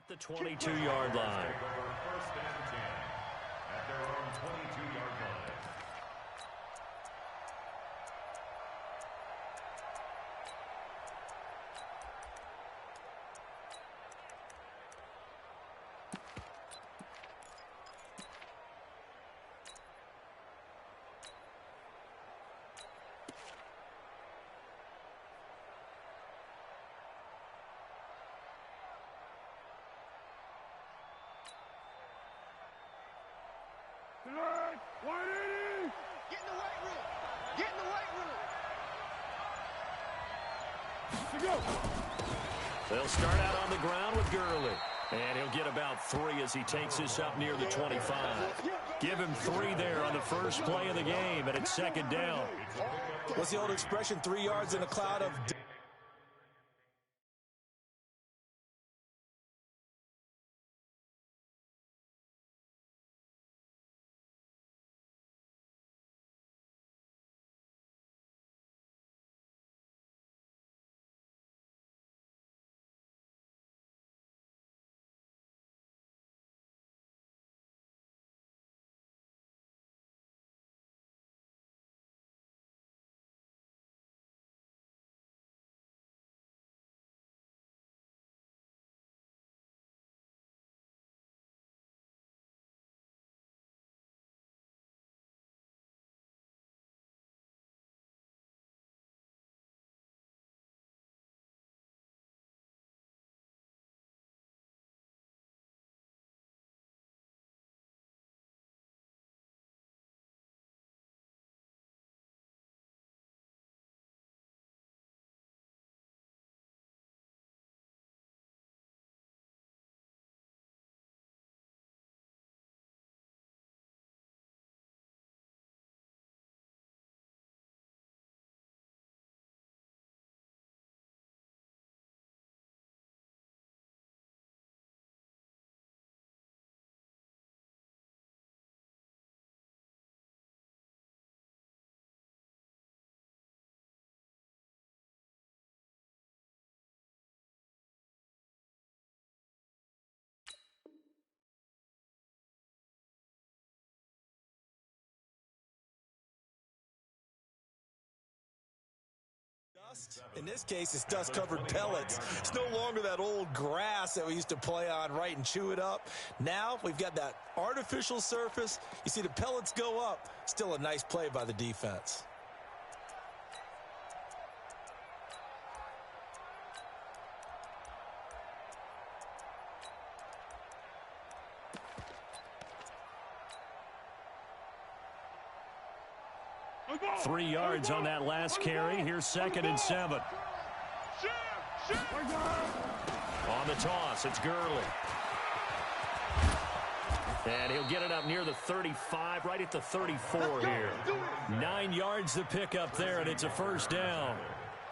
at the 22-yard line. First and 10 at their own 22-yard line. Get in the weight room. Get in the weight room. They'll start out on the ground with Gurley. And he'll get about 3 as he takes this up near the 25. Give him 3 there on the first play of the game, and it's second down. What's the old expression, 3 yards in a cloud of... In this case, it's dust-covered pellets. It's no longer that old grass that we used to play on, right, and chew it up. Now we've got that artificial surface. You see the pellets go up. Still a nice play by the defense. Three yards on that last carry. Here's second and 7. On the toss, it's Gurley. And he'll get it up near the 35, right at the 34 here. 9 yards to pick up there, and it's a first down.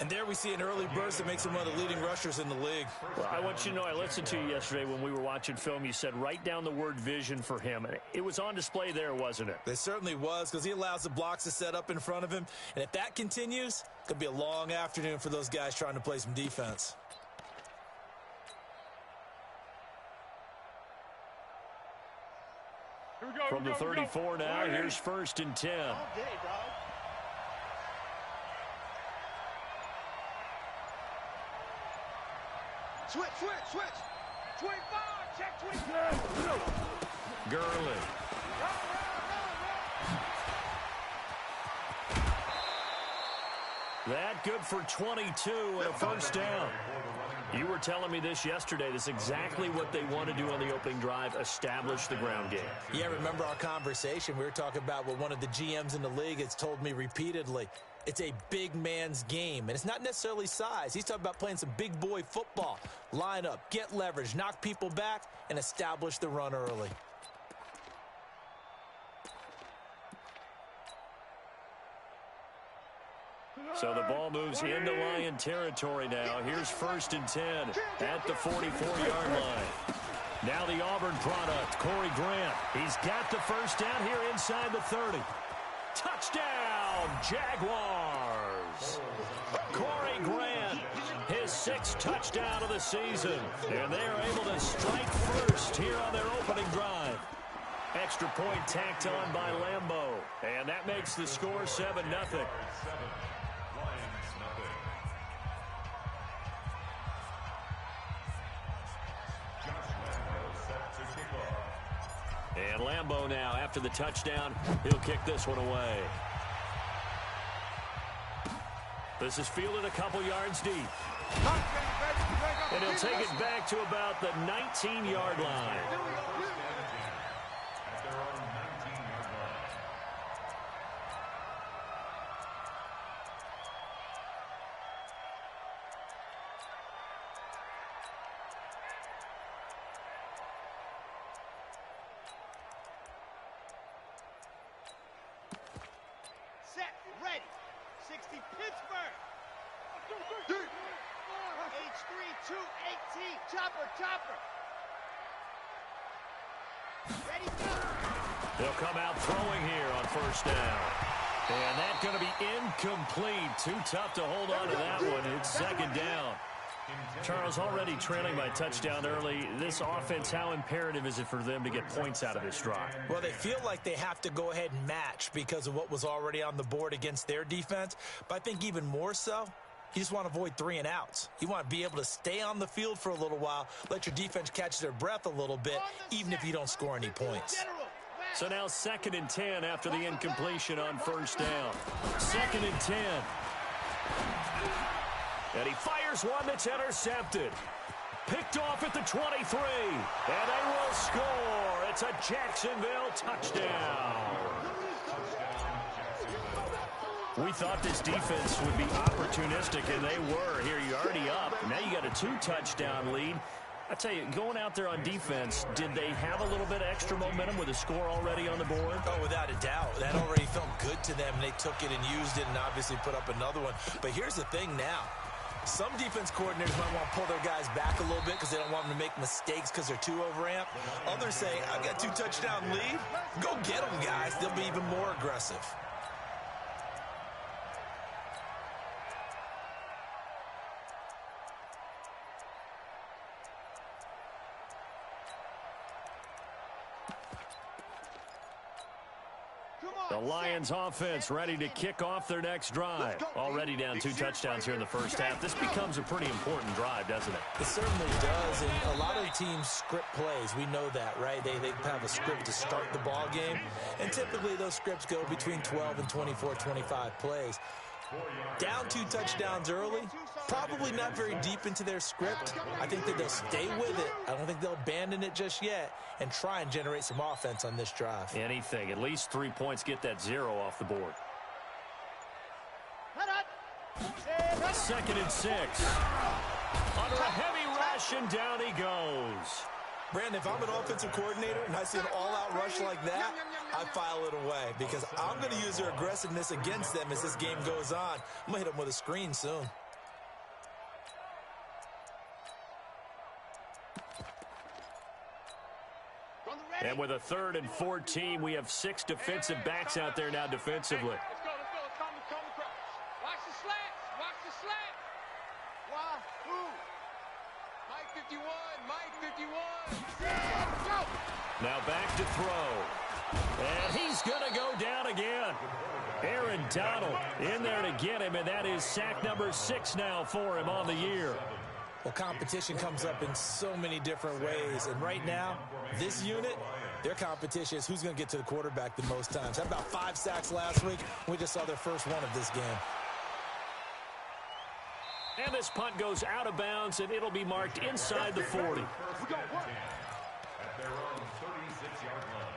And there we see an early burst that makes him one of the leading rushers in the league. Well, I want you to know, I listened to you yesterday when we were watching film. You said write down the word vision for him. It was on display there, wasn't it? It certainly was, because he allows the blocks to set up in front of him. And if that continues, it could be a long afternoon for those guys trying to play some defense. From the 34 now, here's first and 10. All day, dog. Switch. 25, check 25. Gurley. That good for 22 and a first down. You were telling me this yesterday. This is exactly what they want to do on the opening drive, establish the ground game. Yeah, remember our conversation? We were talking about what one of the GMs in the league has told me repeatedly. It's a big man's game, and it's not necessarily size. He's talking about playing some big boy football. Line up, get leverage, knock people back, and establish the run early. So the ball moves into Lion territory now. Here's first and 10 at the 44-yard line. Now the Auburn product, Corey Grant. He's got the first down here inside the 30. Touchdown, Jaguars. is Corey Grant, his 6th touchdown of the season. And they are able to strike first here on their opening drive. Extra point tacked on by Lambo. And that makes the score 7-0. And Lambo now, after the touchdown, he'll kick this one away. This is fielded a couple yards deep. And he'll take it back to about the 19-yard line. Set, ready. 60 Pittsburgh. H3 218. Chopper, chopper. Ready, go. They'll come out throwing here on first down. And that's going to be incomplete. Too tough to hold on to that one. It's second down. Charles, already trailing by touchdown early. This offense, how imperative is it for them to get points out of this drive? Well, they feel like they have to go ahead and match because of what was already on the board against their defense. But I think even more so, you just want to avoid 3 and outs. You want to be able to stay on the field for a little while, let your defense catch their breath a little bit, even if you don't score any points. So now 2nd and 10 after the incompletion on first down. 2nd and 10. And he fires one that's intercepted. Picked off at the 23. And they will score. It's a Jacksonville touchdown. We thought this defense would be opportunistic, and they were. Here, you're already up. Now you got a 2-touchdown lead. I tell you, going out there on defense, did they have a little bit of extra momentum with a score already on the board? Oh, without a doubt. That already felt good to them, and they took it and used it and obviously put up another one. But here's the thing now. Some defense coordinators might want to pull their guys back a little bit because they don't want them to make mistakes because they're too overamped. Others say, I've got 2-touchdown lead. Go get them, guys. They'll be even more aggressive. The Lions offense ready to kick off their next drive. Already down 2 touchdowns here in the first half. This becomes a pretty important drive, doesn't it? It certainly does, and a lot of the teams script plays. We know that, right? They have a script to start the ball game, and typically those scripts go between 12 and 24, 25 plays. Down 2 touchdowns early, probably not very deep into their script. I think that they'll stay with it. I don't think they'll abandon it just yet and try and generate some offense on this drive. Anything. At least 3 points, get that 0 off the board. 2nd and 6. Under a heavy rush, and down he goes. Brandon, if I'm an offensive coordinator and I see an all-out rush like that, I file it away because I'm going to use their aggressiveness against them as this game goes on. I'm going to hit them with a screen soon. And with a 3rd and 14, we have 6 defensive backs out there now defensively. Let's go. Come across. Watch the slats. Watch the slat. Why? Who? Mike 51. Mike 51. Go. Now back to throw. And he's going to go down again. Aaron Donald in there to get him, and that is sack number 6 now for him on the year. Well, competition comes up in so many different ways, and right now, this unit, their competition is who's going to get to the quarterback the most times. Had about 5 sacks last week. We just saw their first one of this game. And this punt goes out of bounds, and it'll be marked inside the 40. At their own 36-yard line.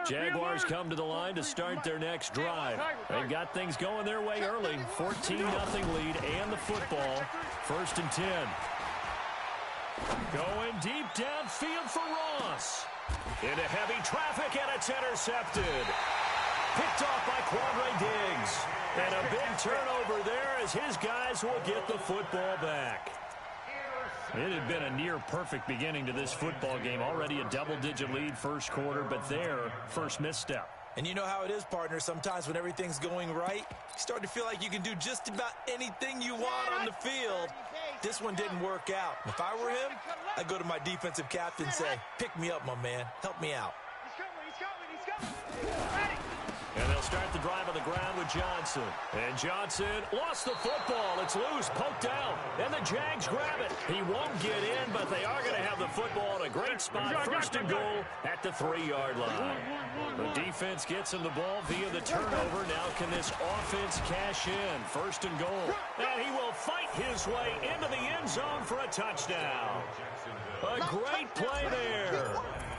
Jaguars come to the line to start their next drive. They've got things going their way early. 14-0 lead and the football. 1st and 10. Going deep downfield for Ross. Into heavy traffic, and it's intercepted. Picked off by Quandre Diggs. And a big turnover there as his guys will get the football back. It had been a near-perfect beginning to this football game. Already a double-digit lead first quarter, but their first misstep. And you know how it is, partner. Sometimes when everything's going right, you start to feel like you can do just about anything you want on the field. This one didn't work out. If I were him, I'd go to my defensive captain and say, pick me up, my man. Help me out. He's coming. Ready. And they'll start the drive on the ground with Johnson. And Johnson lost the football. It's loose, poked out. And the Jags grab it. He won't get in, but they are going to have the football in a great spot. First and goal at the 3-yard line. The defense gets him the ball via the turnover. Now can this offense cash in? First and goal. And he will fight his way into the end zone for a touchdown. A great play there.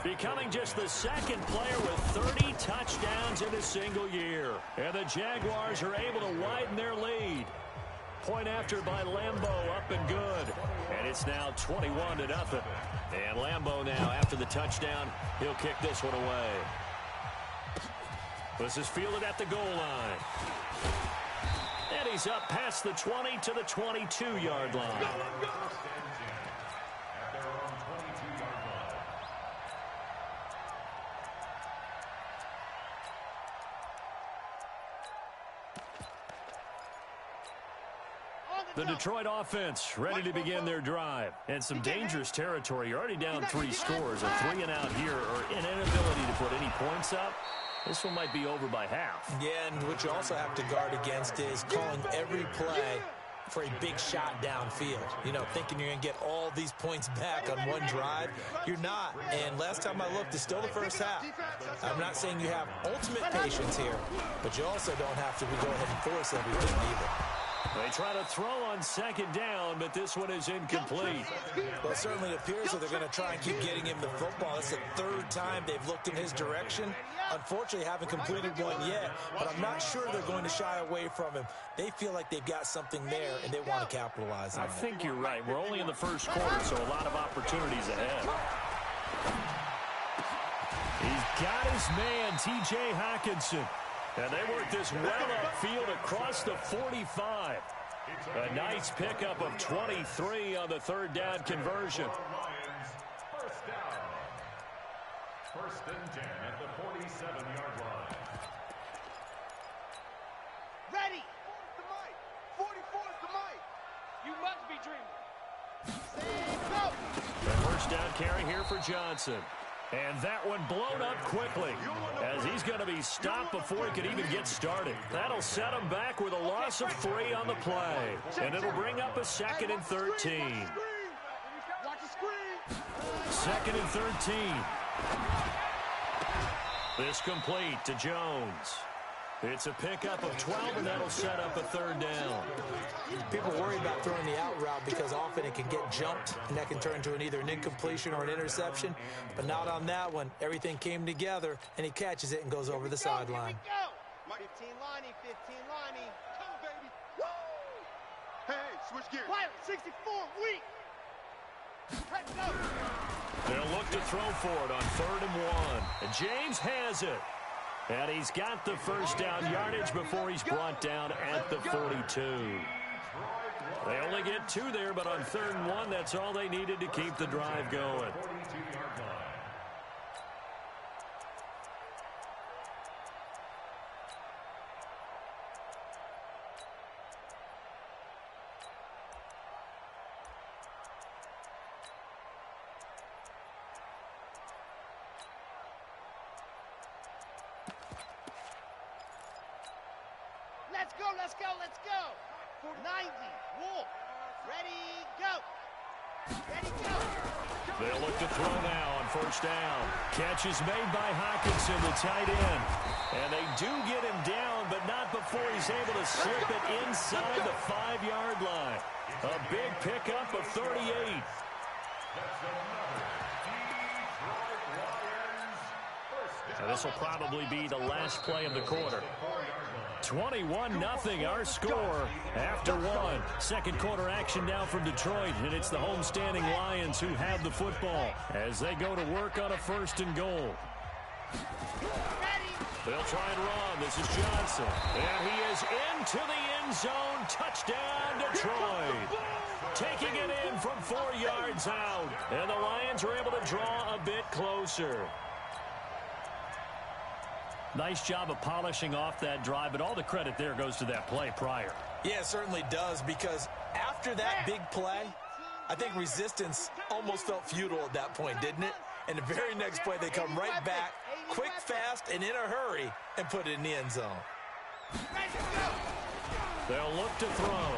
Becoming just the second player with 30 touchdowns in a single year. And the Jaguars are able to widen their lead. Point after by Lambeau, up and good. And it's now 21-0. And Lambeau now, after the touchdown, he'll kick this one away. This is fielded at the goal line. And he's up past the 20 to the 22-yard line. The Detroit offense ready to begin their drive. And some dangerous territory. You're already down 3 scores. A 3-and-out here or an inability to put any points up. This one might be over by half. Yeah, and what you also have to guard against is calling every play for a big shot downfield. You know, thinking you're going to get all these points back on one drive. You're not. And last time I looked, it's still the first half. I'm not saying you have ultimate patience here, but you also don't have to go ahead and force everything either. They try to throw on second down, but this one is incomplete. Well, it certainly appears that they're going to try and keep getting him the football. It's the 3rd time they've looked in his direction. Unfortunately, haven't completed one yet, but I'm not sure they're going to shy away from him. They feel like they've got something there, and they want to capitalize on it. I think you're right. We're only in the first quarter, so a lot of opportunities ahead. He's got his man, T.J. Hockenson. And they work this well upfield across the 45. A nice pickup of 23 on the 3rd down conversion. First down. First and 10 at the 47-yard line. Ready. 44 is the mic. You must be dreaming. Say go. The first down carry here for Johnson. And that one blown up quickly as he's going to be stopped before he could even get started. That'll set him back with a loss of 3 on the play. And it'll bring up a 2nd and 13. Watch the screen. 2nd and 13. This complete to Jones. It's a pickup of 12, and that'll set up a 3rd down. People worry about throwing the out route because often it can get jumped, and that can turn into either an incompletion or an interception. But not on that one. Everything came together, and he catches it and goes over the sideline. 15 Lonnie, 15 Lonnie. Come, baby. Woo! Hey, switch gears. Pilot, 64, weak. Let's go. They'll look to throw for it on 3rd and 1. James has it. And he's got the first down yardage before he's brought down at the 42. They only get 2 there, but on 3rd and 1, that's all they needed to keep the drive going. Let's go. 90, Wolf. Ready, go. Ready, go. They'll look to throw now on first down. Catch is made by Hockenson, the tight end. And they do get him down, but not before he's able to slip it inside the 5-yard line. A big pickup of 38. And this will probably be the last play of the quarter. 21-0 our score after 1. Second quarter action now from Detroit, and it's the homestanding Lions who have the football as they go to work on a 1st and goal. They'll try and run. This is Johnson. And he is into the end zone. Touchdown, Detroit. Taking it in one from 4 yards out. And the Lions are able to draw a bit closer. Nice job of polishing off that drive, but all the credit there goes to that play prior. Yeah, it certainly does, because after that big play, I think resistance almost felt futile at that point, didn't it? And the very next play, they come right back, quick, fast, and in a hurry, and put it in the end zone. They'll look to throw.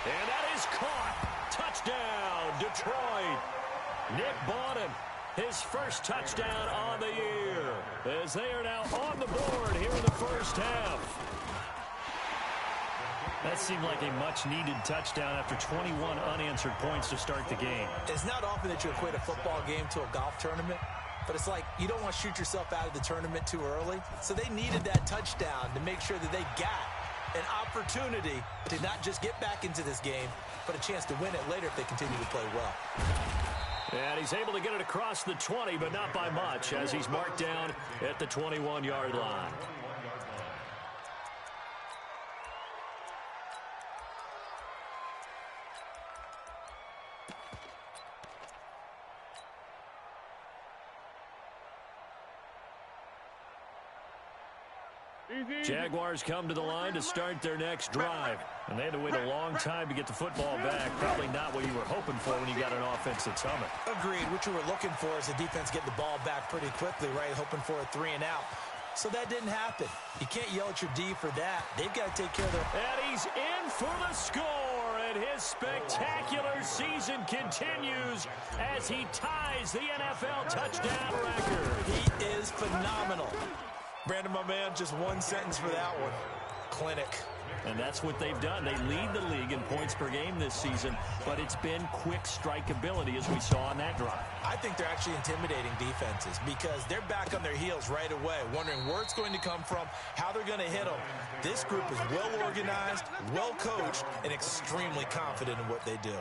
And that is caught. Touchdown, Detroit. Nick Bawden, his first touchdown on the year, as they are now on the board here in the first half. That seemed like a much-needed touchdown after 21 unanswered points to start the game. It's not often that you equate a football game to a golf tournament, but it's like you don't want to shoot yourself out of the tournament too early. So they needed that touchdown to make sure that they got an opportunity to not just get back into this game, but a chance to win it later if they continue to play well. And he's able to get it across the 20, but not by much, as he's marked down at the 21-yard line. Jaguars come to the line to start their next drive. And they had to wait a long time to get the football back. Probably not what you were hoping for when you got an offense that's humming. Agreed. What you were looking for is the defense get the ball back pretty quickly, right? Hoping for a 3 and out. So that didn't happen. You can't yell at your D for that. They've got to take care of their... And he's in for the score. And his spectacular season continues as he ties the NFL touchdown record. He is phenomenal. Brandon, my man, just one sentence for that one. Clinic. And that's what they've done. They lead the league in points per game this season, but it's been quick strike ability as we saw on that drive. I think they're actually intimidating defenses because they're back on their heels right away, wondering where it's going to come from, how they're going to hit them. This group is well organized, well coached, and extremely confident in what they do.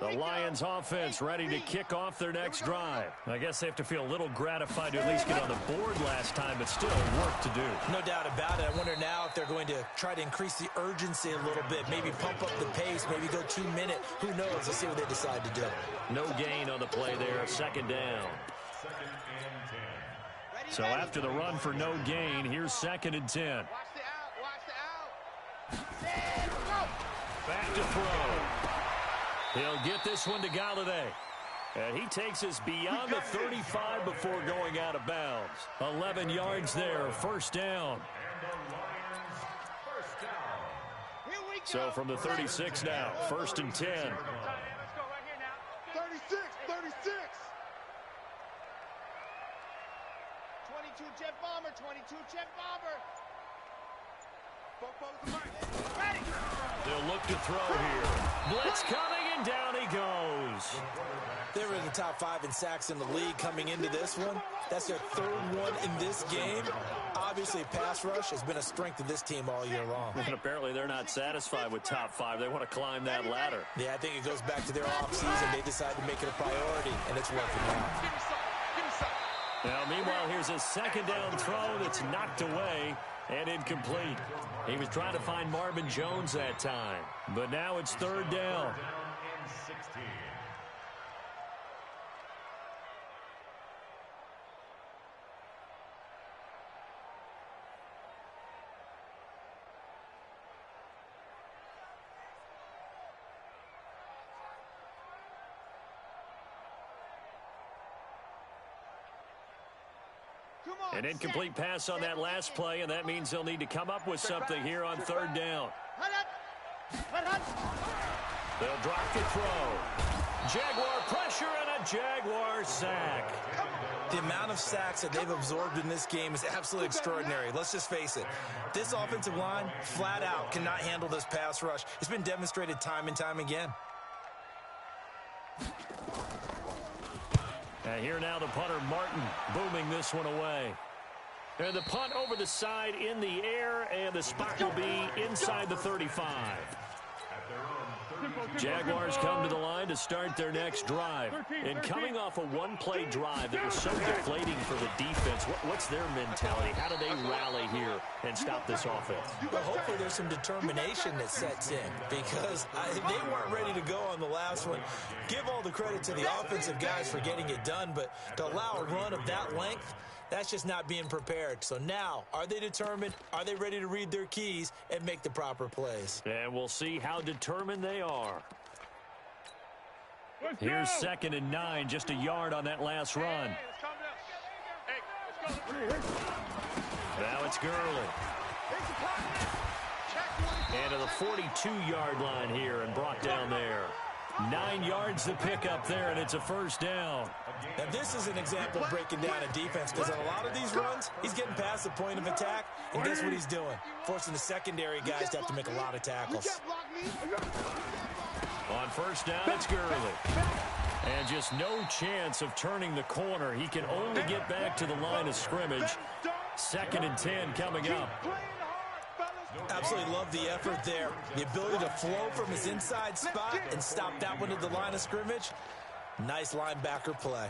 The Lions offense ready to kick off their next drive. I guess they have to feel a little gratified to at least get on the board last time, but still work to do. No doubt about it. I wonder now if they're going to try to increase the urgency a little bit, maybe pump up the pace, maybe go 2 minute. Who knows? Let's see what they decide to do. No gain on the play there, second down. So after the run for no gain, here's 2nd and 10. Watch the out. Back to throw. He'll get this one to Galladay. And he takes us beyond the 35 before going out of bounds. 11 yards there, first down. So from the 36 now, 1st and 10. Let's go right here now. 36. 22 jet bomber, 22 jet bomber. Ready. They'll look to throw here. Blitz coming, and down he goes. They were in the top 5 in sacks in the league coming into this one. That's their 3rd one in this game. Obviously, pass rush has been a strength of this team all year long. And apparently they're not satisfied with top 5. They want to climb that ladder. Yeah, I think it goes back to their offseason. They decide to make it a priority, and it's working out. Give me some. Now, meanwhile, here's a 2nd down throw that's knocked away and incomplete. He was trying to find Marvin Jones that time, but now it's 3rd down. An incomplete pass on that last play, and that means they'll need to come up with something here on 3rd down. They'll drop the throw. Jaguar pressure and a Jaguar sack. The amount of sacks that they've absorbed in this game is absolutely extraordinary. Let's just face it. This offensive line, flat out, cannot handle this pass rush. It's been demonstrated time and time again. And here now the punter, Martin, booming this one away. And the punt over the side in the air, and the spot will be inside the 35. At their own Jaguars come to the line to start their next drive. And coming off a one-play drive that was so deflating for the defense, what's their mentality? How do they rally here and stop this offense? Well, hopefully there's some determination that sets in because they weren't ready to go on the last one. Give all the credit to the offensive guys for getting it done, but to allow a run of that length, that's just not being prepared. So now, are they determined? Are they ready to read their keys and make the proper plays? And we'll see how determined they are. Here's 2nd and 9, just a yard on that last run. Now it's Gurley. And to the 42-yard line here and brought down there. 9 yards to pick up there, and it's a first down. Now, this is an example of breaking down a defense because on a lot of these runs, he's getting past the point of attack, and guess what he's doing? Forcing the secondary guys to have to make a lot of tackles. On first down, it's Gurley. And just no chance of turning the corner. He can only get back to the line of scrimmage. 2nd and 10 coming up. Absolutely love the effort there. The ability to flow from his inside spot and stop that one at the line of scrimmage. Nice linebacker play.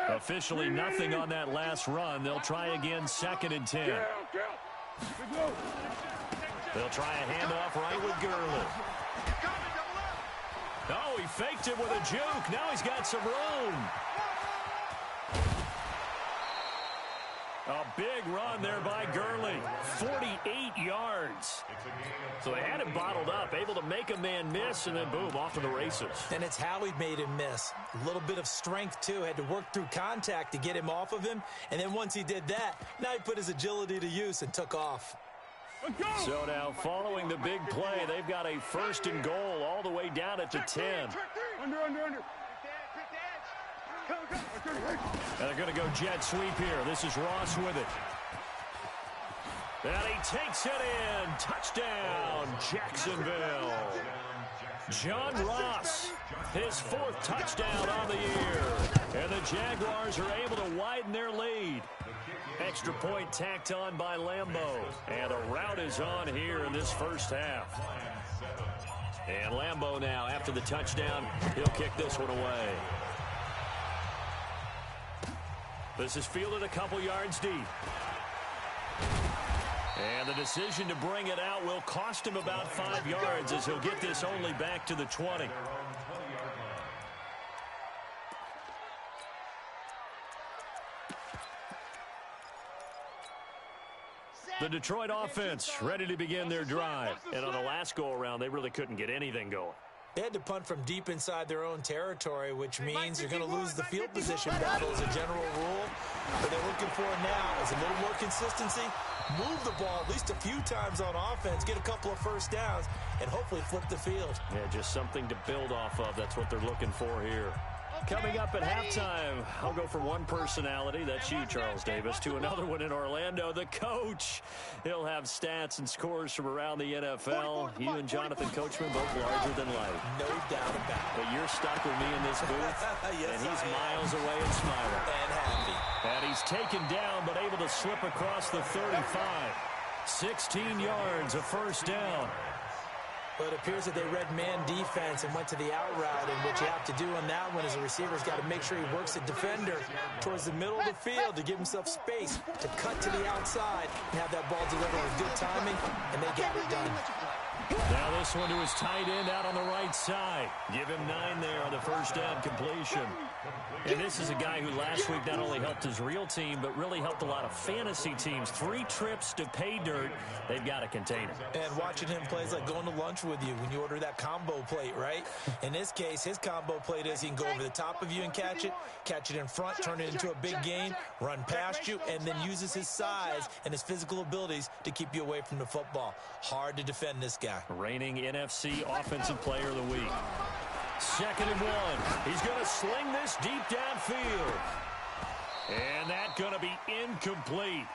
Officially nothing on that last run. They'll try again, 2nd and 10. They'll try a handoff right with Gurley. Oh, he faked it with a juke. Now he's got some room. A big run there by Gurley. 48 yards. So they had him bottled up, able to make a man miss, and then boom, off to the races. And it's how he made him miss. A little bit of strength, too. Had to work through contact to get him off of him. And then once he did that, now he put his agility to use and took off. So now, following the big play, they've got a 1st and goal all the way down at the 10. Under. And they're going to go jet sweep here. This is Ross with it. And he takes it in. Touchdown, Jacksonville. John Ross, his 4th touchdown on the year. And the Jaguars are able to widen their lead. Extra point tacked on by Lambeau. And a rout is on here in this first half. And Lambeau now, after the touchdown, he'll kick this one away. This is fielded a couple yards deep. And the decision to bring it out will cost him about 5 yards as he'll get this only back to the 20. The Detroit offense ready to begin their drive. And on the last go-around, they really couldn't get anything going. They had to punt from deep inside their own territory, which means you're going to lose the field position battle as a general rule. What they're looking for now is a little more consistency, move the ball at least a few times on offense, get a couple of first downs, and hopefully flip the field. Yeah, just something to build off of. That's what they're looking for here. Coming up at halftime, I'll go from one personality, that's you, Charles Davis, to another one in Orlando, the coach. He'll have stats and scores from around the NFL. You and Jonathan Coachman both larger than life. No doubt about it. But you're stuck with me in this booth, Yes, and he's I am. miles away and smiling. And happy. And he's taken down, but able to slip across the 35. 16 yards, a first down. But it appears that they read man defense and went to the out route, and what you have to do on that one is the receiver's got to make sure he works the defender towards the middle of the field to give himself space to cut to the outside and have that ball delivered with good timing, and they got it done. Now this one to his tight end out on the right side. Give him 9 there on the first down completion. And this is a guy who last week not only helped his real team, but really helped a lot of fantasy teams. 3 trips to pay dirt. They've got to contain him. And watching him play is like going to lunch with you when you order that combo plate, right? In this case, his combo plate is he can go over the top of you and catch it in front, turn it into a big gain, run past you, and then uses his size and his physical abilities to keep you away from the football. Hard to defend this guy. Reigning NFC Offensive Player of the Week. 2nd and 1. He's going to sling this deep downfield. And that's going to be incomplete.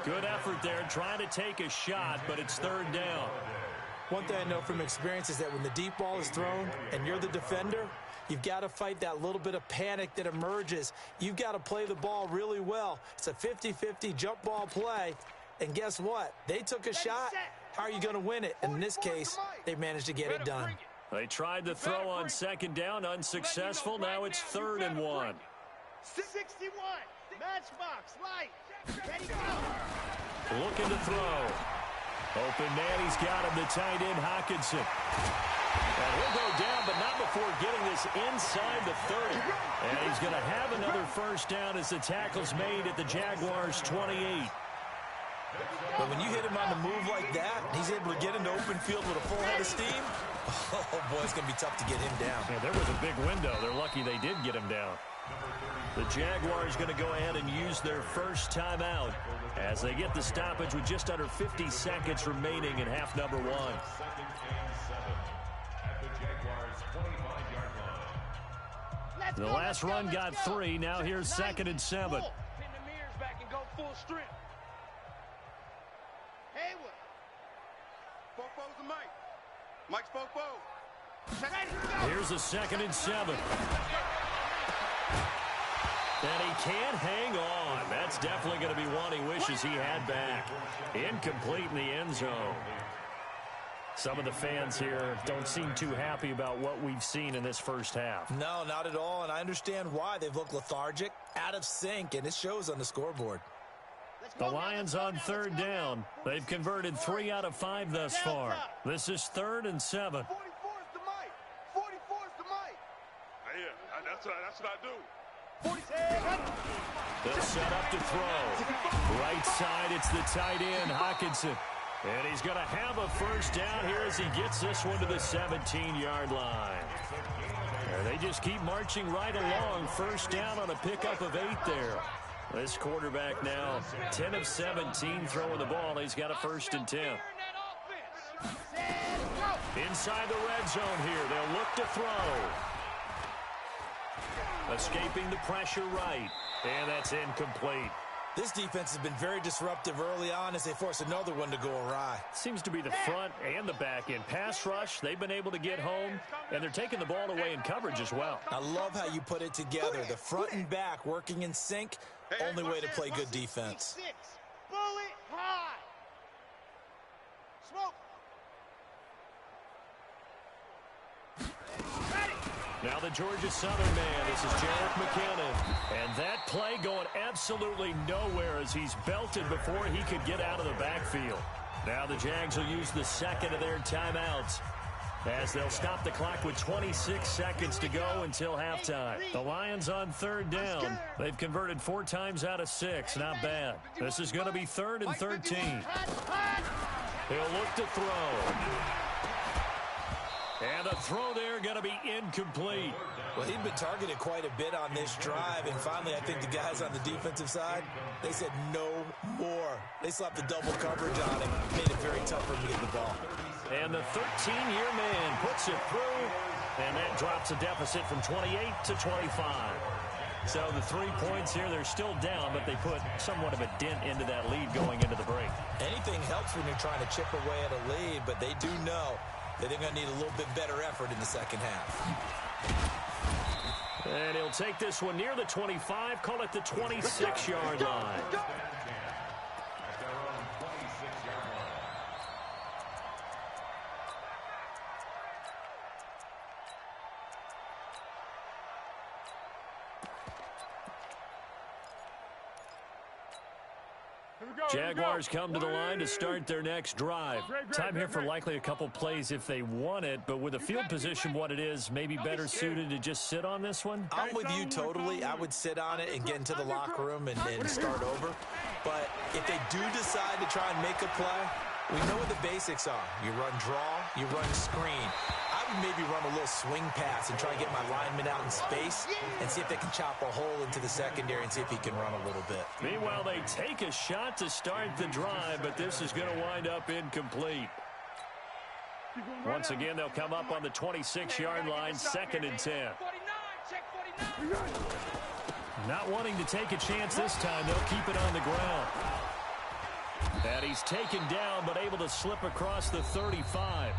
Good effort there, trying to take a shot, but it's 3rd down. One thing I know from experience is that when the deep ball is thrown and you're the defender, You've got to fight that little bit of panic that emerges. You've got to play the ball really well. It's a 50-50 jump ball play. And guess what? They took a shot. How are you going to win it? And in this case, they managed to get it done. They tried to throw on second down, unsuccessful. Now it's 3rd and 1. 61. Matchbox, light. Ready, go. Looking to throw. Open man, he's got him, the tight end, Hockenson. And he'll go down, but not before getting this inside the 30. And he's going to have another first down as the tackle's made at the Jaguars' 28. But when you hit him on the move like that, he's able to get into open field with a full head of steam. Oh, boy, it's going to be tough to get him down. Yeah, there was a big window. They're lucky they did get him down. The Jaguars going to go ahead and use their first timeout as they get the stoppage with just under 50 seconds remaining in half number 1. The last run got 3. Now here's 2nd and 7. Pin the mirrors back and go full strip. Haywood. Fofo's the Mike. Mike's Fofo. Here's a 2nd and 7. And he can't hang on. That's definitely going to be one he wishes he had back. Incomplete in the end zone. Some of the fans here don't seem too happy about what we've seen in this first half. No, not at all, and I understand why. They've looked lethargic, out of sync, and it shows on the scoreboard. The Lions on 3rd down. They've converted 3 out of 5 thus far. This is 3rd and 7. 44's the Mike. 44's the Mike. Yeah, that's what I do. They'll set up to throw. Right side, it's the tight end, Hockenson. And he's going to have a first down here as he gets this one to the 17-yard line. And they just keep marching right along. First down on a pickup of 8 there. This quarterback now 10 of 17 throwing the ball. He's got a 1st and 10. Inside the red zone here. They'll look to throw. Escaping the pressure right. And that's incomplete. This defense has been very disruptive early on as they force another one to go awry. Seems to be the front and the back end. Pass rush, they've been able to get home, and they're taking the ball away in coverage as well. I love how you put it together. The front and back working in sync. Only way to play good defense. Bullet high. Smoke. Now the Georgia Southern man, this is Jarek McKinnon. And that play going absolutely nowhere as he's belted before he could get out of the backfield. Now the Jags will use the 2nd of their timeouts as they'll stop the clock with 26 seconds to go until halftime. The Lions on 3rd down. They've converted 4 times out of 6. Not bad. This is going to be 3rd and 13. He'll look to throw. And the throw there going to be incomplete. Well, he'd been targeted quite a bit on this drive, and finally I think the guys on the defensive side, they said no more. They slapped the double coverage on him, made it very tough for him to get the ball. And the 13-year man puts it through, and that drops a deficit from 28 to 25. So the 3 points here, they're still down, but they put somewhat of a dent into that lead going into the break. Anything helps when you're trying to chip away at a lead, but they do know that they're going to need a little bit better effort in the second half. And he'll take this one near the 25, call it the 26-yard line. Jaguars come to the line to start their next drive. Time here for likely a couple plays if they want it, but with the field position what it is, maybe better suited to just sit on this one? I'm with you totally. I would sit on it and get into the locker room and start over. But if they do decide to try and make a play, we know what the basics are. You run draw, you run screen. I would maybe run a little swing pass and try and get my lineman out in space and see if they can chop a hole into the secondary and see if he can run a little bit. Meanwhile, they take a shot to start the drive, but this is going to wind up incomplete. Once again, they'll come up on the 26-yard line, 2nd and 10. Not wanting to take a chance this time, they'll keep it on the ground. And he's taken down, but able to slip across the 35.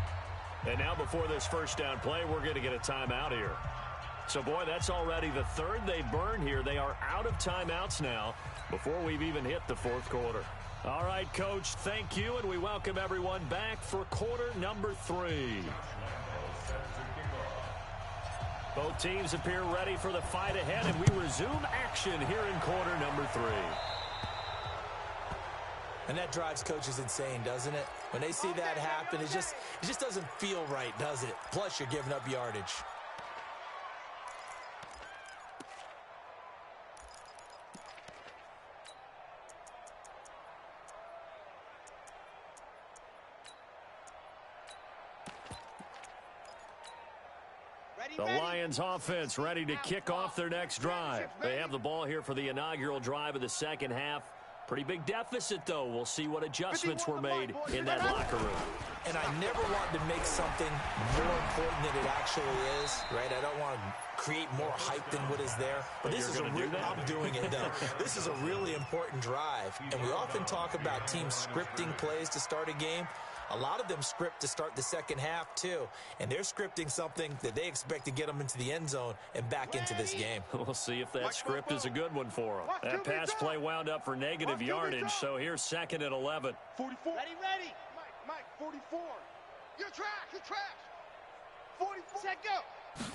And now before this first down play, we're going to get a timeout here. So, boy, that's already the third they've burned here. They are out of timeouts now before we've even hit the fourth quarter. All right, Coach, thank you, and we welcome everyone back for quarter number 3. Both teams appear ready for the fight ahead, and we resume action here in quarter number 3. And that drives coaches insane, doesn't it? When they see that happen, it just doesn't feel right, does it? Plus, you're giving up yardage. The Lions offense ready to kick off their next drive. They have the ball here for the inaugural drive of the second half. Pretty big deficit, though. We'll see what adjustments were made in that locker room. And I never wanted to make something more important than it actually is, right? I don't want to create more hype than what is there. But this is I'm doing it, though. This is a really important drive. And we often talk about teams scripting plays to start a game. A lot of them script to start the second half, too. And they're scripting something that they expect to get them into the end zone and back into this game. We'll see if that script is a good one for them. That pass play wound up for negative yardage, so here's 2nd and 11. 44. Ready. Mike, 44. You're trash. 44. Set, go.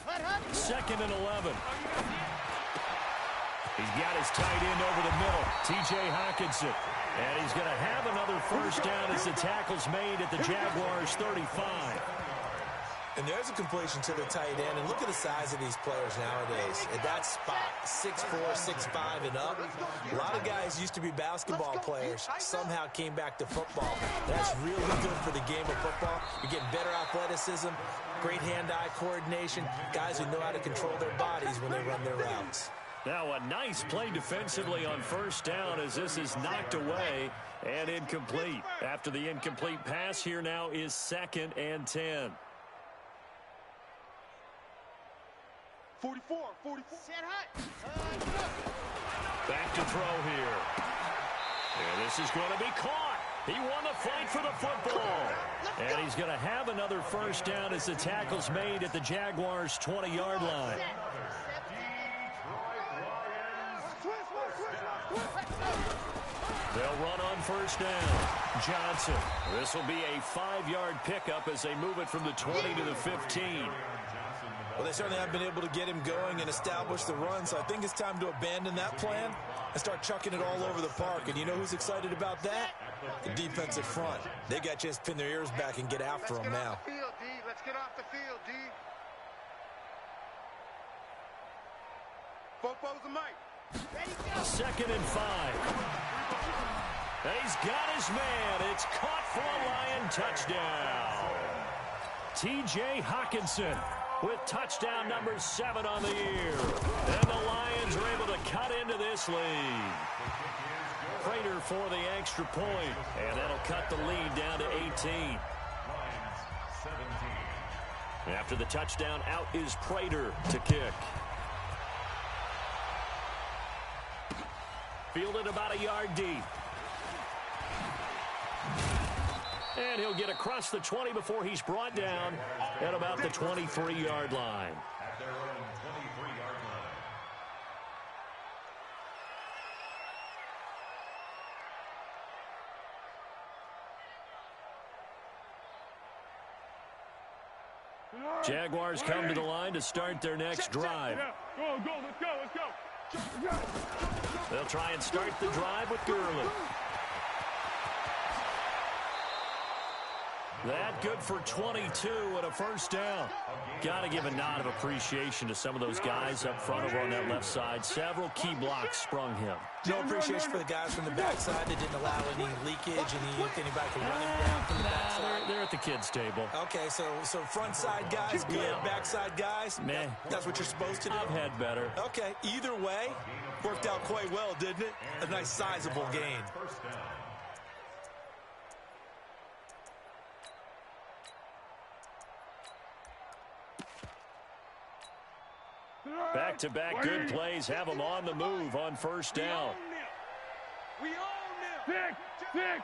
Hut. 2nd and 11. He's got his tight end over the middle, T.J. Hockenson. And he's going to have another first down as the tackle's made at the Jaguars' 35. And there's a completion to the tight end. And look at the size of these players nowadays. At that spot, 6'4", 6'5", and up. A lot of guys used to be basketball players. Somehow came back to football. That's really good for the game of football. You're getting better athleticism, great hand-eye coordination, guys who know how to control their bodies when they run their routes. Now a nice play defensively on first down as this is knocked away and incomplete. After the incomplete pass, here now is 2nd and 10. 44. Set high. Back to throw here. And this is going to be caught. He won the fight for the football. And he's going to have another first down as the tackle's made at the Jaguars' 20-yard line. They'll run on first down. Johnson. This will be a 5-yard pickup as they move it from the 20 to the 15. Well, they certainly have been able to get him going and establish the run, so I think it's time to abandon that plan and start chucking it all over the park. And you know who's excited about that? The defensive front. They got a chance to pin their ears back and get after him now. Let's get off the field, D. Fopo's the mic. 2nd and 5. He's got his man. It's caught for a Lion touchdown. T.J. Hockenson with touchdown number 7 on the year. And the Lions are able to cut into this lead. Prater for the extra point, and that'll cut the lead down to 18. After the touchdown, out is Prater to kick. Fielded about a yard deep. And he'll get across the 20 before he's brought down at about the 23-yard line. At their own 23-yard line. Jaguars come to the line to start their next drive. Let's go. They'll try and start the drive with Gurley. That good for 22 and a first down. Got to give a nod of appreciation to some of those guys up front over on that left side. Several key blocks sprung him. No appreciation for the guys from the backside that didn't allow any leakage and anybody could run him down from the backside. They're at the kids' table. Okay, so front side guys, good. Backside guys, meh. That's what you're supposed to do? I've had better. Okay, either way, worked out quite well, didn't it? A nice sizable gain. Back-to-back good plays have them on the move on first down. We own them. Pick.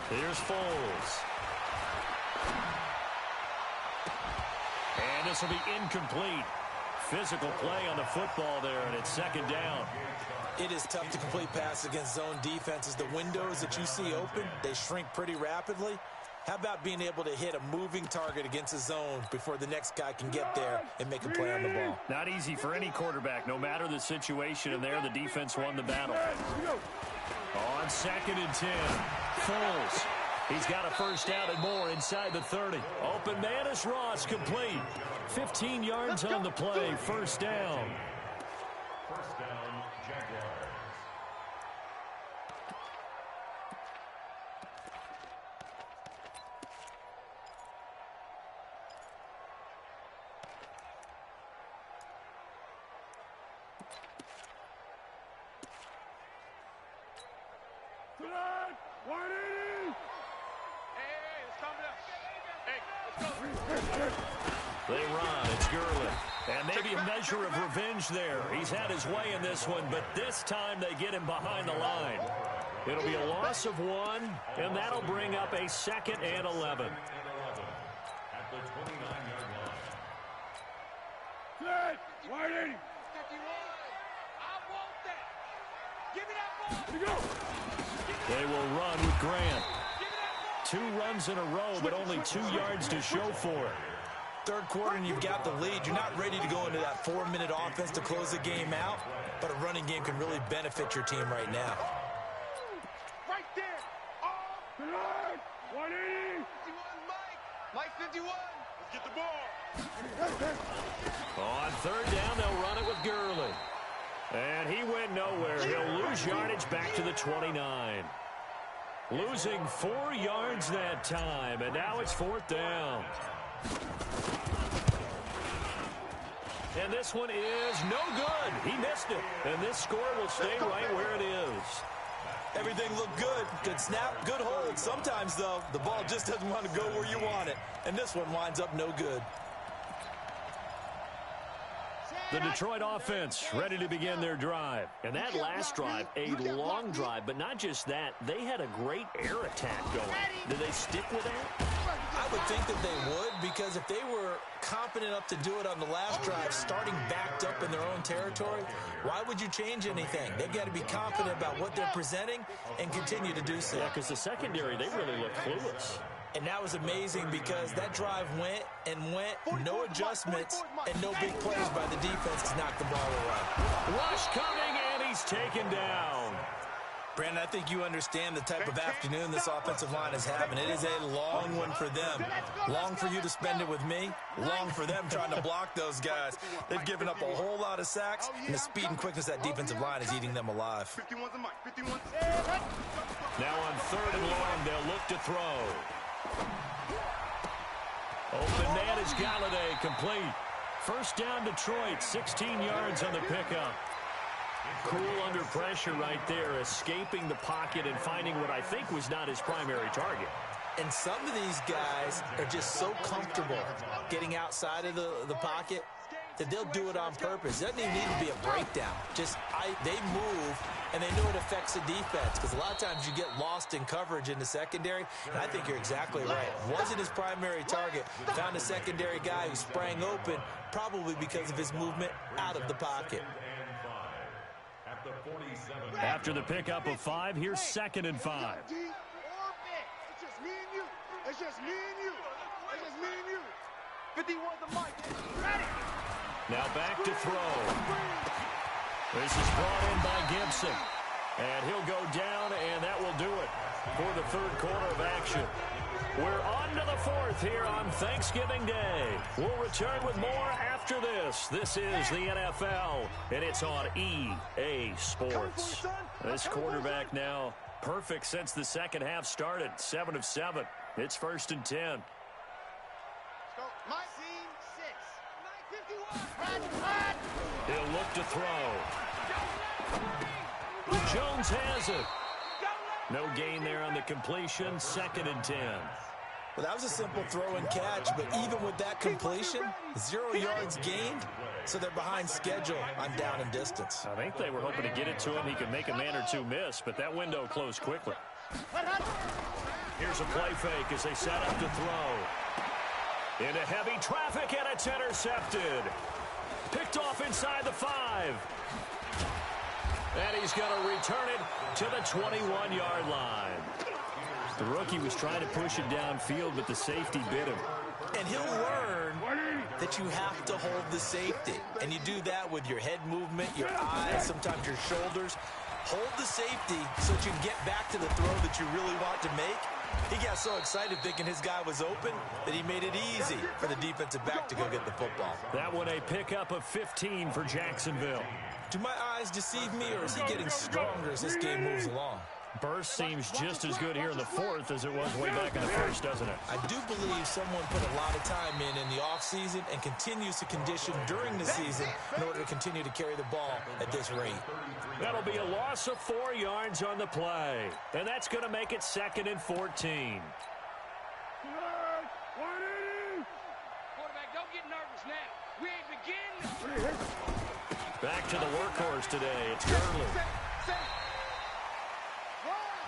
Here's Foles. And this will be incomplete. Physical play on the football there, and it's second down. It is tough to complete passes against zone defenses. The windows that you see open, they shrink pretty rapidly. How about being able to hit a moving target against a zone before the next guy can get there and make a play on the ball? Not easy for any quarterback, no matter the situation, and there the defense won the battle. On 2nd and 10, Foles. He's got a first down and more inside the 30. Open man is Ross, complete. 15 yards on the play, first down. First down, Jaguars. They run. It's Gurley. And maybe a measure of revenge there. He's had his way in this one, but this time they get him behind the line. It'll be a loss of 1, and that'll bring up a 2nd and 11. At the 29-yard line. Set. Wide 80. 51. I want that. Give me that ball. Here we go. They will run with Grant. Give me that ball. 2 runs in a row, but only 2 yards to show for it. Third quarter and you've got the lead. You're not ready to go into that 4-minute offense to close the game out, but a running game can really benefit your team right now. Right there. Tonight. 180. 51, Mike. Mike 51. Let's get the ball. On 3rd down, they'll run it with Gurley. And he went nowhere. He'll lose yardage back to the 29. Losing 4 yards that time, and now it's 4th down. And this one is no good. He missed it. And this score will stay right where it is. Everything looked good. Good snap, good hold. Sometimes, though, the ball just doesn't want to go where you want it. And this one winds up no good. The Detroit offense ready to begin their drive. And that last drive, a long drive, but not just that. They had a great air attack going. Did they stick with that? I would think that they would, because if they were confident enough to do it on the last drive, starting backed up in their own territory, why would you change anything? They've got to be confident about what they're presenting and continue to do so. Yeah, because the secondary, they really look clueless. And that was amazing because that drive went and went, no adjustments, and no big plays by the defense to knock the ball away. Rush coming, and he's taken down. Brandon, I think you understand the type of afternoon this offensive line is having. It is a long one for them. Long for you to spend it with me. Long for them trying to block those guys. They've given up a whole lot of sacks, and the speed and quickness of that defensive line is eating them alive. 51's a Mike. 51's. Now on 3rd and long, they'll look to throw. Open man is Galladay, complete. First down Detroit, 16 yards on the pickup. Cool under pressure right there, escaping the pocket and finding what I think was not his primary target. And some of these guys are just so comfortable getting outside of the pocket that they'll do it on purpose. It doesn't even need to be a breakdown. They move, and they know it affects the defense, because a lot of times you get lost in coverage in the secondary, and I think you're exactly right. Wasn't his primary target. Found a secondary guy who sprang open, probably because of his movement out of the pocket. After the pickup of 5, here's 2nd and 5. It's just me and you. It's just me and you. It's just me and you. 51's a Mike. Ready. Now back to throw. This is brought in by Gibson. And he'll go down, and that will do it for the 3rd quarter of action. We're on to the 4th here on Thanksgiving Day. We'll return with more after this. This is the NFL, and it's on EA Sports. This quarterback now perfect since the second half started. 7 of 7. It's 1st and 10. Go. Mike. 6. Mike 51. He'll look to throw. Jones has it. No gain there on the completion. 2nd and 10. Well, that was a simple throw and catch, but even with that completion, 0 yards gained, so they're behind schedule on down and distance. I think they were hoping to get it to him. He could make a man or two miss, but that window closed quickly. Here's a play fake as they set up to throw. Into heavy traffic, and it's intercepted. Picked off inside the 5. And he's going to return it to the 21-yard line. The rookie was trying to push it downfield, but the safety bit him. And he'll learn that you have to hold the safety. And you do that with your head movement, your eyes, sometimes your shoulders. Hold the safety so that you can get back to the throw that you really want to make. He got so excited thinking his guy was open that he made it easy for the defensive back to go get the football. That one a pickup of 15 for Jacksonville. Do my eyes deceive me, or is he getting stronger as this game moves along? Burst seems just as good here in the 4th as it was way back in the 1st, doesn't it? I do believe someone put a lot of time in the offseason and continues to condition during the season in order to continue to carry the ball at this rate. That'll be a loss of 4 yards on the play. And that's going to make it 2nd and 14. Quarterback, don't get nervous now. We ain't beginning. Back to the workhorse today. It's Gurley.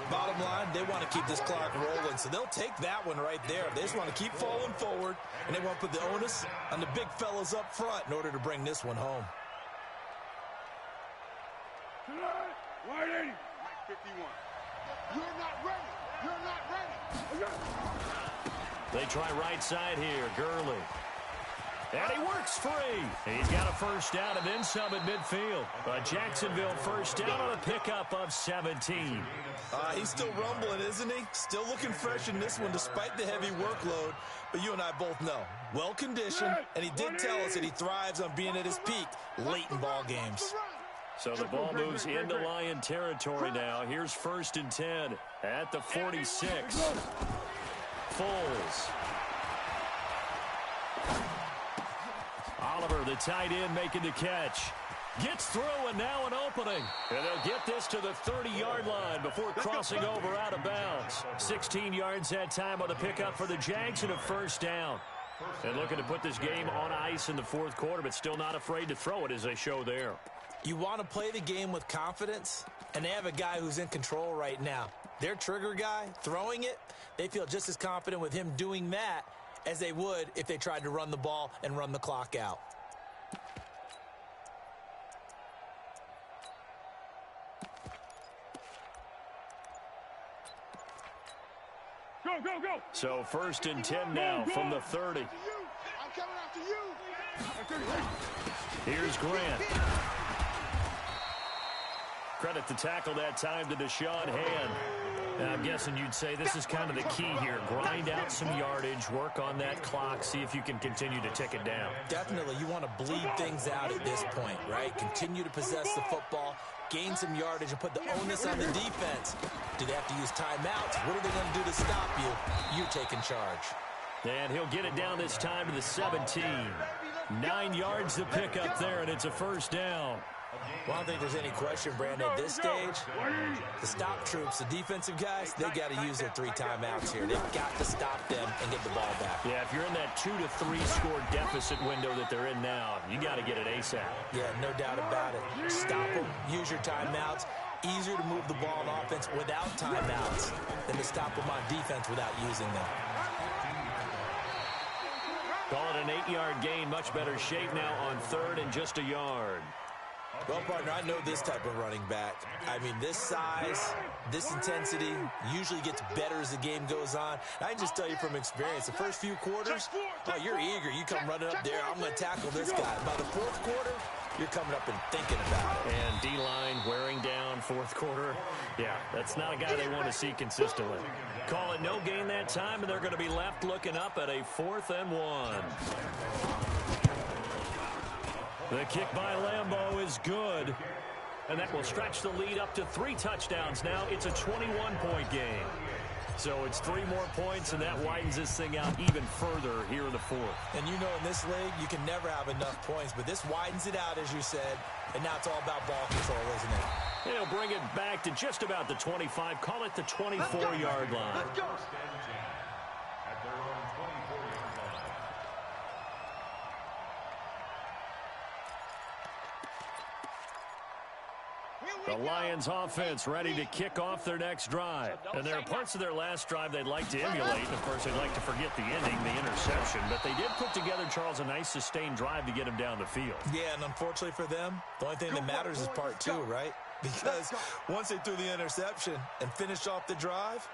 Bottom line, they want to keep this clock rolling, so they'll take that one right there. They just want to keep falling forward, and they want to put the onus on the big fellas up front in order to bring this one home. Whiting. 51. You're not ready. You're not ready. They try right side here. Gurley. And he works free. He's got a first down and then some at midfield. A Jacksonville first down on a pickup of 17. He's still rumbling, isn't he? Still looking fresh in this one despite the heavy workload. But you and I both know, well-conditioned, and he did tell us that he thrives on being at his peak late in ball games. So the ball moves into Lion territory now. Here's 1st and 10 at the 46. Foles. Oliver, the tight end, making the catch. Gets through, and now an opening. And they'll get this to the 30-yard line before crossing over out of bounds. 16 yards that time on the pickup for the Jags and a first down. And looking to put this game on ice in the 4th quarter, but still not afraid to throw it as they show there. You want to play the game with confidence, and they have a guy who's in control right now. Their trigger guy, throwing it, they feel just as confident with him doing that as they would if they tried to run the ball and run the clock out. Go. So 1st and 10 now from the 30. I'm coming after you. Here's Grant. Credit the tackle that time to Deshaun Hand. And I'm guessing you'd say this is kind of the key here. Grind out some yardage, work on that clock, see if you can continue to tick it down. Definitely, you want to bleed things out at this point, right? Continue to possess the football, gain some yardage, and put the onus on the defense. Do they have to use timeouts? What are they going to do to stop you? You taking charge. And he'll get it down this time to the 17. 9 yards to pick up there, and it's a first down. Well, I don't think there's any question, Brandon, at this stage, the stop troops, the defensive guys, they got to use their 3 timeouts here. They've got to stop them and get the ball back. Yeah, if you're in that 2 to 3 score deficit window that they're in now, you got to get it ASAP. Yeah, no doubt about it. Stop them, use your timeouts. Easier to move the ball on offense without timeouts than to stop them on defense without using them. Call it an 8-yard gain, much better shape now on 3rd and just a yard. Well, partner, I know this type of running back. I mean, this size, this intensity usually gets better as the game goes on. I can just tell you from experience, the first few quarters, oh, you're eager. You come running up there, I'm going to tackle this guy. By the 4th quarter, you're coming up and thinking about it. And D-line wearing down 4th quarter. Yeah, that's not a guy they want to see consistently. Call it no gain that time, and they're going to be left looking up at a 4th and 1. The kick by Lambeau is good, and that will stretch the lead up to 3 touchdowns now. It's a 21-point game. So it's 3 more points, and that widens this thing out even further here in the 4th. And you know in this league, you can never have enough points, but this widens it out, as you said, and now it's all about ball control, isn't it? And he'll bring it back to just about the 25, call it the 24-yard line. Let's go. At their own 24-yard line. The Lions offense ready to kick off their next drive. And there are parts of their last drive they'd like to emulate. And, of course, they'd like to forget the ending, the interception. But they did put together, Charles, a nice sustained drive to get him down the field. Yeah, and unfortunately for them, the only thing that matters is part two, right? Because once they threw the interception and finished off the drive,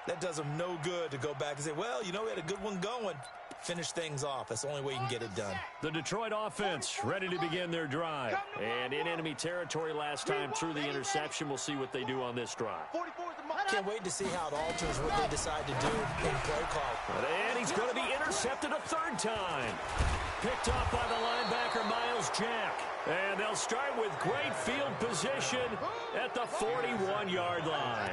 that does them no good to go back and say, well, you know, we had a good one going. Finish things off. That's the only way you can get it done. The Detroit offense ready to begin their drive. And in enemy territory last time through the interception. We'll see what they do on this drive. Can't wait to see how it alters what they decide to do in play call. And he's going to be intercepted a third time. Picked off by the linebacker, Miles Jack. And they'll start with great field position at the 41-yard line.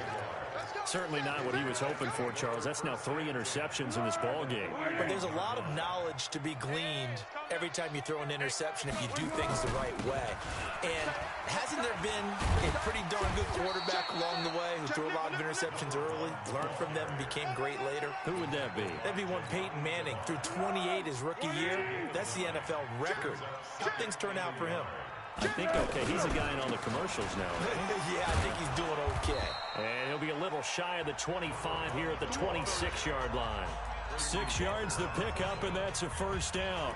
Certainly not what he was hoping for, Charles. That's now 3 interceptions in this ball game. But there's a lot of knowledge to be gleaned every time you throw an interception if you do things the right way. And hasn't there been a pretty darn good quarterback along the way who threw a lot of interceptions early, learned from them, and became great later? Who would that be? That'd be one Peyton Manning. Threw 28 his rookie year. That's the NFL record. How things turn out for him? I think, okay, he's a guy in all the commercials now. Yeah, I think he's doing okay. And he'll be a little shy of the 25 here at the 26-yard line. 6 yards to pick up, and that's a first down.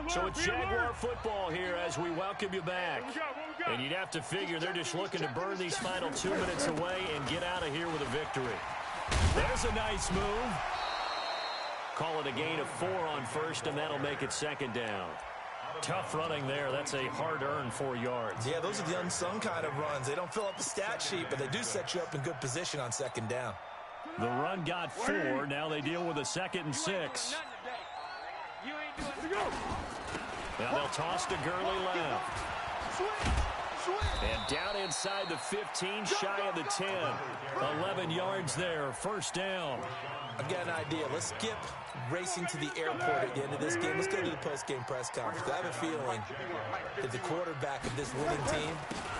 So it's Jaguar football here as we welcome you back. And you'd have to figure they're just looking to burn these final 2 minutes away and get out of here with a victory. There's a nice move. Call it a gain of 4 on first, and that'll make it second down. Tough running there. That's a hard-earned 4 yards. Yeah, those are the unsung kind of runs. They don't fill up the stat sheet, but they do set you up in good position on second down. The run got 4. Now they deal with a 2nd and 6. Now they'll toss to Gurley left. And down inside the 15, shy of the 10. 11 yards there, first down. I've got an idea. Let's skip racing to the airport at the end of this game. Let's go to the post-game press conference. I have a feeling that the quarterback of this winning team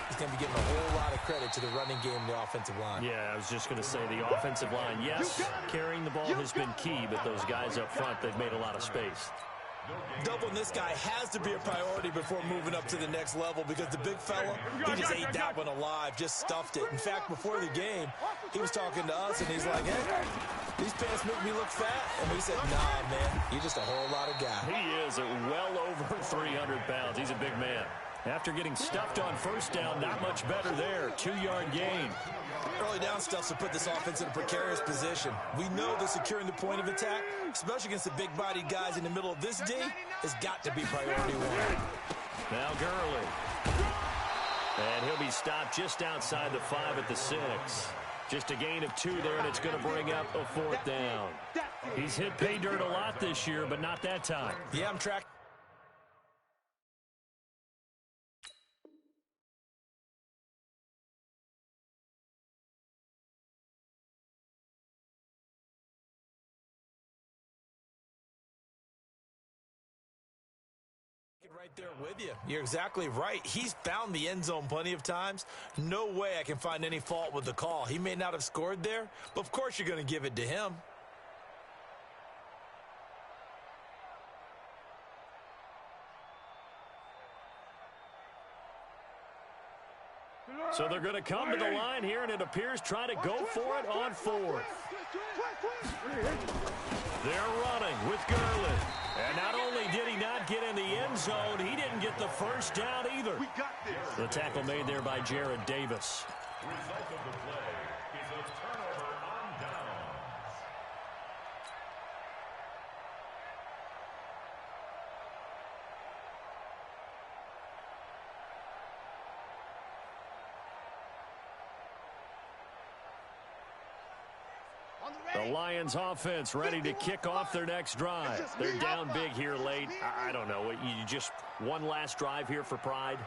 is going to be giving a whole lot of credit to the running game and the offensive line. Yeah, I was just going to say the offensive line, yes, carrying the ball has been key, but those guys up front, they've made a lot of space. Doubling this guy has to be a priority before moving up to the next level because the big fella, he just ate that one alive, just stuffed it. In fact, before the game, he was talking to us, and he's like, hey, these pants make me look fat. And we said, nah, man, you're just a whole lot of guy. He is well over 300 pounds. He's a big man. After getting stuffed on first down, not much better there. 2-yard gain. Early down stuff to put this offense in a precarious position. We know that securing the point of attack, especially against the big-bodied guys in the middle of this D, has got to be priority 1. Now Gurley. And he'll be stopped just outside the 5 at the 6. Just a gain of 2 there, and it's going to bring up a 4th down. He's hit pay dirt a lot this year, but not that time. Yeah, I'm tracking. Right there with you. You're exactly right. He's found the end zone plenty of times. No way I can find any fault with the call. He may not have scored there, but of course you're going to give it to him. So they're going to come to the line here, and it appears trying to go for it on 4th. They're running with Gurley. And not only did he not get in the end zone, he didn't get the first down either. The tackle made there by Jared Davis. Result of the play is a turnover on downs. The Lions offense ready to kick off their next drive. They're down big here late. I don't know. You just one last drive here for pride?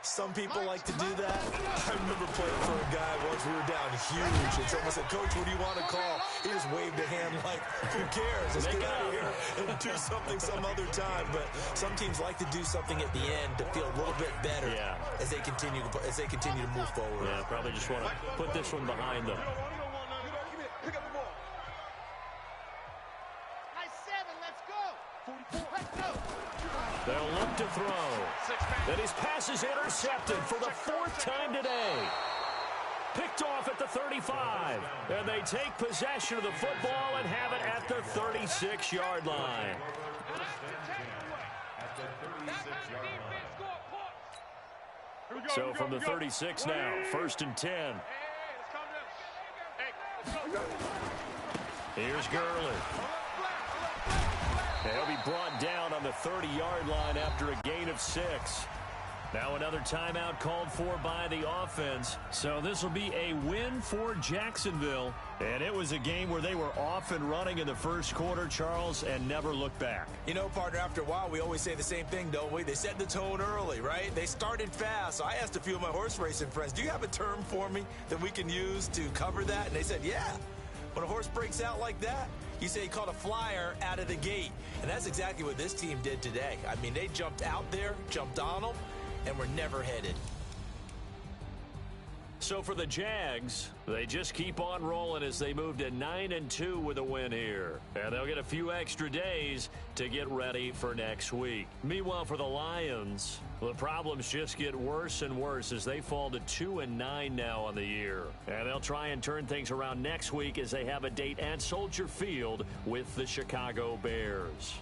Some people like to do that. I remember playing for a guy once. We were down huge, and someone said, "Coach, what do you want to call?" He just waved a hand like, "Who cares? Let's get out of here and do something some other time." But some teams like to do something at the end to feel a little bit better as they continue to move forward. Yeah, probably just want to put this one behind them. Pick up the ball. Nice 7, let's go. 44, let's go. They'll look to throw. And his pass is intercepted for the 4th time today. Picked off at the 35. And they take possession of the football and have it at the 36-yard line. So from the 36 now, 1st and 10. Here's Gurley. He'll be brought down on the 30-yard line after a gain of 6. Now another timeout called for by the offense. So this will be a win for Jacksonville. And it was a game where they were off and running in the first quarter, Charles, and never looked back. You know, partner, after a while, we always say the same thing, don't we? They set the tone early, right? They started fast. So I asked a few of my horse racing friends, do you have a term for me that we can use to cover that? And they said, yeah. When a horse breaks out like that, you say he caught a flyer out of the gate. And that's exactly what this team did today. I mean, they jumped out there, jumped on them, and were never headed. So for the Jags, they just keep on rolling as they move to 9-2 with a win here. And they'll get a few extra days to get ready for next week. Meanwhile, for the Lions, the problems just get worse and worse as they fall to 2-9 now on the year. And they'll try and turn things around next week as they have a date at Soldier Field with the Chicago Bears.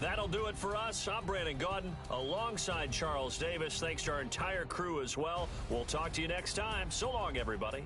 That'll do it for us. I'm Brandon Gaudin alongside Charles Davis. Thanks to our entire crew as well. We'll talk to you next time. So long, everybody.